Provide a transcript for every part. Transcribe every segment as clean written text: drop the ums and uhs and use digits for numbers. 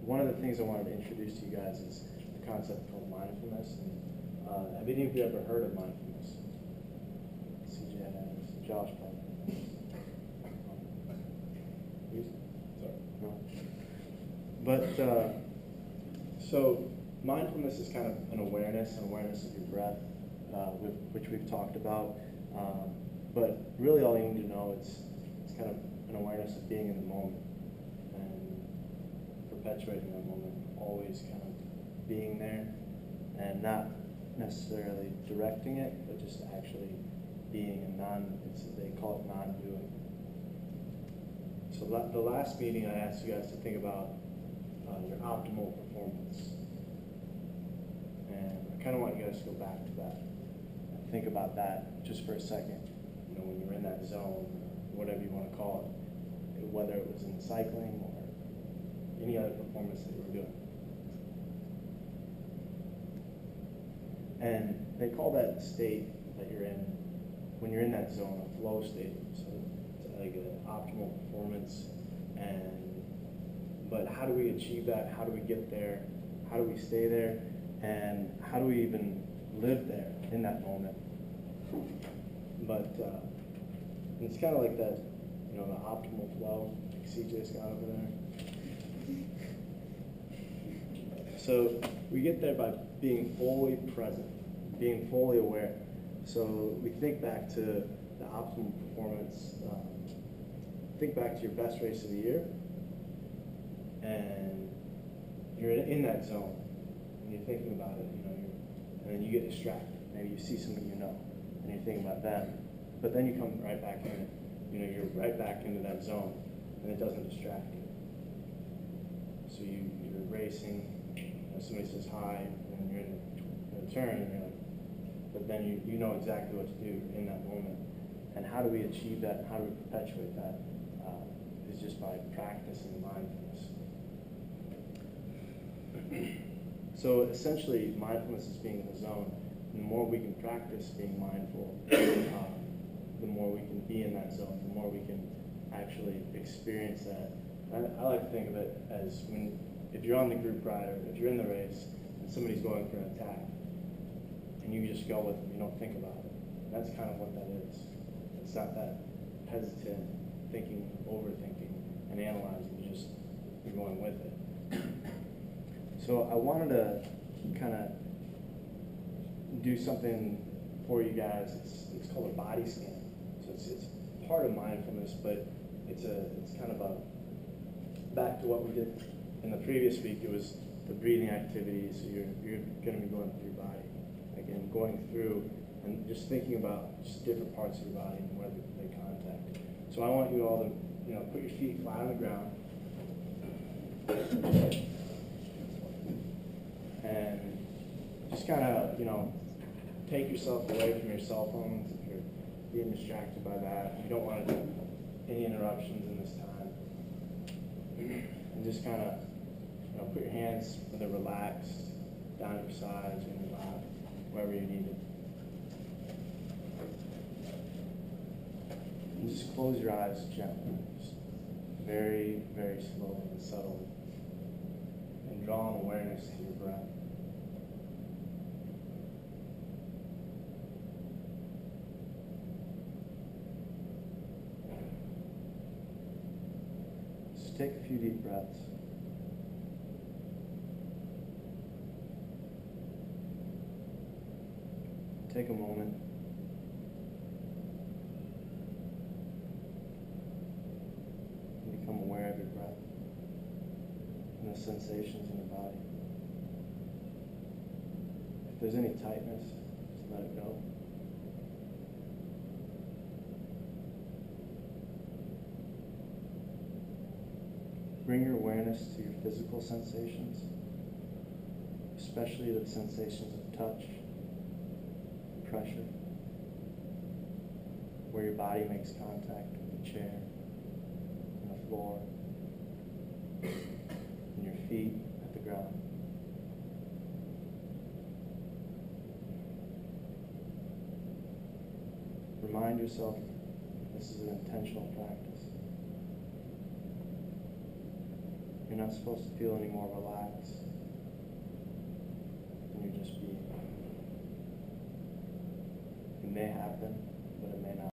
one of the things I wanted to introduce to you guys is the concept called mindfulness. And have any of you ever heard of mindfulness? CJ has, Josh probably. Sorry. No. But so mindfulness is kind of an awareness of your breath, which we've talked about. But really, all you need to know it's kind of an awareness of being in the moment and perpetuating that moment, always kind of being there and not necessarily directing it, but just actually being and they call it non-doing. So the last meeting I asked you guys to think about your optimal performance. And I kind of want you guys to go back to that and think about that just for a second. You know, when you're in that zone, or whatever you want to call it, whether it was in cycling or any other performance that you were doing. And they call that state that you're in, when you're in that zone, a flow state. So it's like an optimal performance. But how do we achieve that? How do we get there? How do we stay there? And how do we even live there in that moment? But it's kind of like that, you know, the optimal flow, like CJ's got over there. So we get there by being fully present, being fully aware. So we think back to the optimal performance. Think back to your best race of the year, and you're in that zone, and you're thinking about it, you know, and then you get distracted. Maybe you see something you know, and you're thinking about them, but then you come right back in it. You know, you're right back into that zone, and it doesn't distract you. So you're racing, somebody says hi, and you're in a turn, and you're like, but then you know exactly what to do in that moment. And how do we achieve that? How do we perpetuate that? Is just by practicing mindfulness. So essentially, mindfulness is being in the zone. And the more we can practice being mindful, the more we can be in that zone, the more we can actually experience that. I like to think of it as if you're on the group ride, or if you're in the race, and somebody's going for an attack, and you just go with them, you don't think about it. That's kind of what that is. It's not that hesitant thinking, overthinking, and analyzing. You're going with it. So I wanted to kind of do something for you guys. It's called a body scan. So it's part of mindfulness, but it's kind of a back to what we did in the previous week. It was the breathing activity. So you're going to be going through your body, again, going through and just thinking about just different parts of your body and where they contact. So I want you all to, you know, put your feet flat on the ground. And just kind of, you know, take yourself away from your cell phones if you're being distracted by that. You don't want to do any interruptions in this time. And just kind of, you know, put your hands when they're relaxed down at your sides or in your lap, wherever you need it. And just close your eyes gently, just very, very slowly and subtly. And draw an awareness to your breath. Just take a few deep breaths. Take a moment. And become aware of your breath and the sensations in your body. If there's any tightness, just let it go. Bring your awareness to your physical sensations, especially the sensations of touch, pressure, where your body makes contact with the chair and the floor, and your feet at the ground. Remind yourself this is an intentional practice. You're not supposed to feel any more relaxed than you're just being. It may happen, but it may not.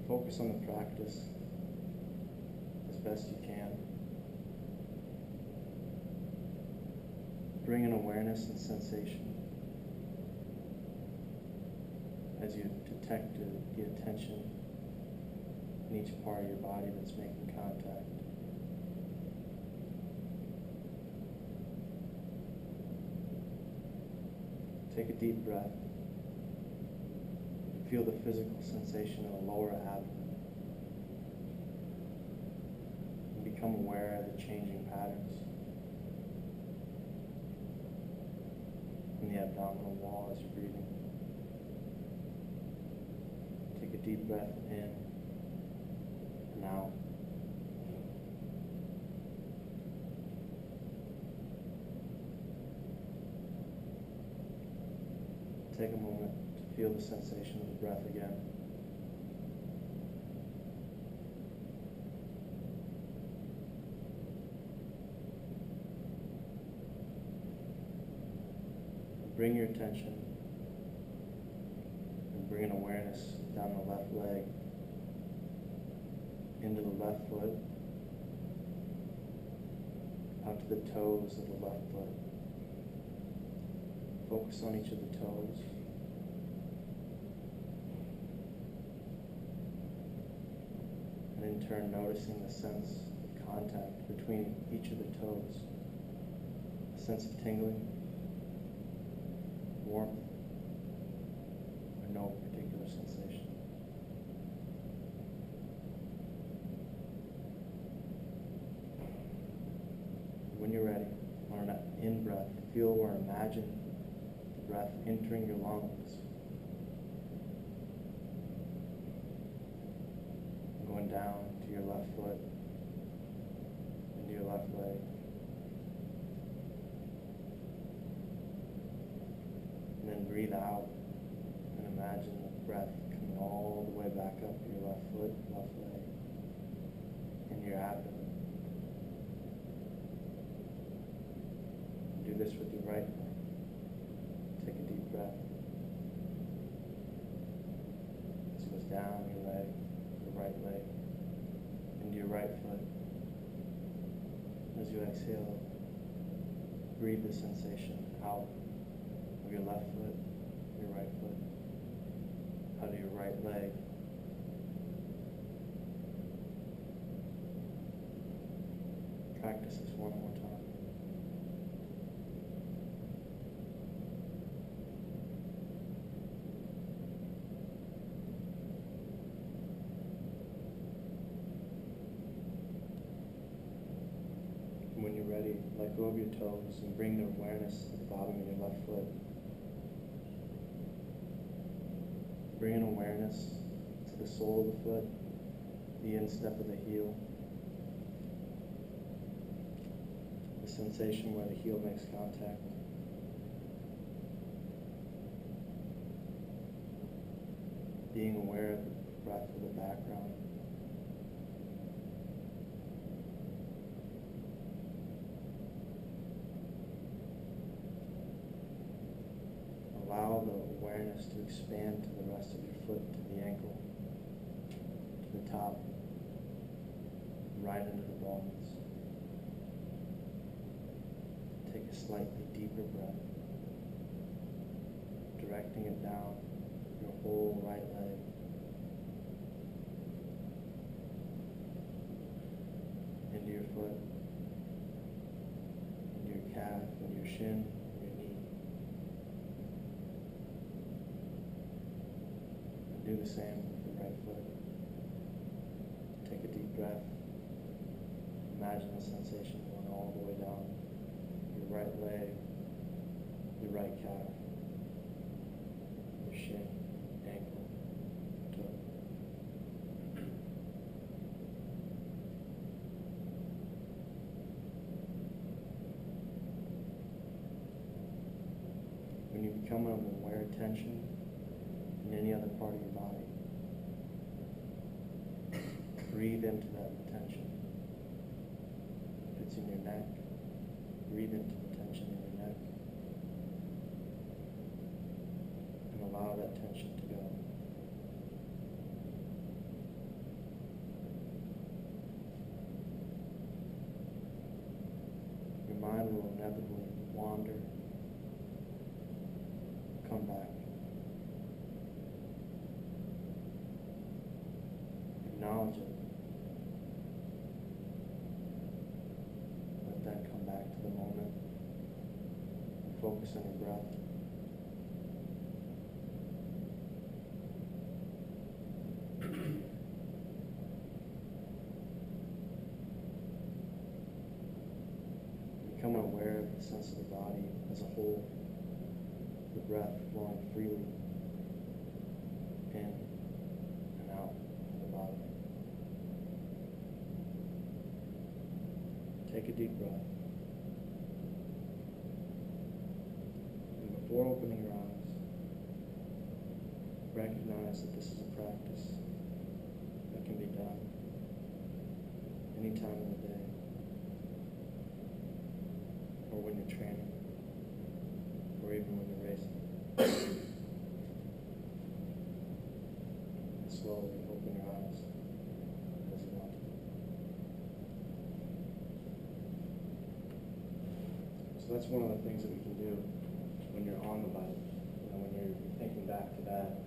Focus on the practice as best you can. Bring in awareness and sensation as you detect the attention in each part of your body that's making contact. Take a deep breath. Feel the physical sensation of the lower abdomen. And become aware of the changing patterns in the abdominal wall as you're breathing. Take a deep breath in and out. Take a moment to feel the sensation of the breath again. Bring your attention and bring an awareness down the left leg, into the left foot, out to the toes of the left foot. Focus on each of the toes. And in turn, noticing the sense of contact between each of the toes. A sense of tingling, warmth, or no particular sensation. When you're ready, on an in-breath, feel or imagine the breath entering your lungs, going down to your left foot, into your left leg. And then breathe out and imagine the breath coming all the way back up your left foot, left leg, and your abdomen. Do this with your right leg. Take a deep breath. This goes down your leg, your right leg, into your right foot. As you exhale, breathe the sensation out of your left foot, your right foot, out of your right leg. Practice this one more time. When you're ready, let go of your toes and bring the awareness to the bottom of your left foot. Bring an awareness to the sole of the foot, the instep of the heel, the sensation where the heel makes contact. Being aware of the breath of the background. Allow the awareness to expand to the rest of your foot, to the ankle, to the top, right into the bones. Take a slightly deeper breath, directing it down your whole right leg. Into your foot, into your calf, into your shin, your knee. Do the same with the right foot. Take a deep breath. Imagine the sensation going all the way down your right leg, your right calf, your shin, ankle, toe. When you become aware of tension in any other part of your body, breathe into that tension. If it's in your neck, breathe into the tension in your neck. And allow that tension to go. Your mind will inevitably wander, come back. Acknowledge it. Let that come back to the moment. Focus on your breath. Become aware of the sense of the body as a whole, the breath flowing freely in and out of the body. Take a deep breath. And before opening your eyes, recognize that this is a practice that can be done any time in the day, or when you're training, or even when you're racing. And slowly open your eyes as you want to. So that's one of the things that we can do when you're on the bike. When you're thinking back to that,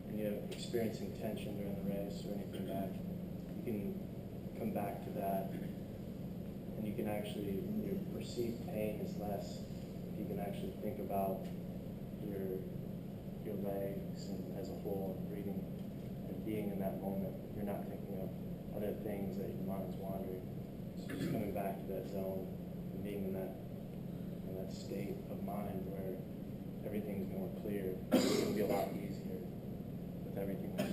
and you're experiencing tension during the race or anything back, you can come back to that. And you can actually, your perceived pain is less if you can actually think about your legs and as a whole, and breathing and being in that moment. You're not thinking of other things that your mind's wandering. So just coming back to that zone and being in that state of mind where everything's more clear. It's going to be a lot easier with everything.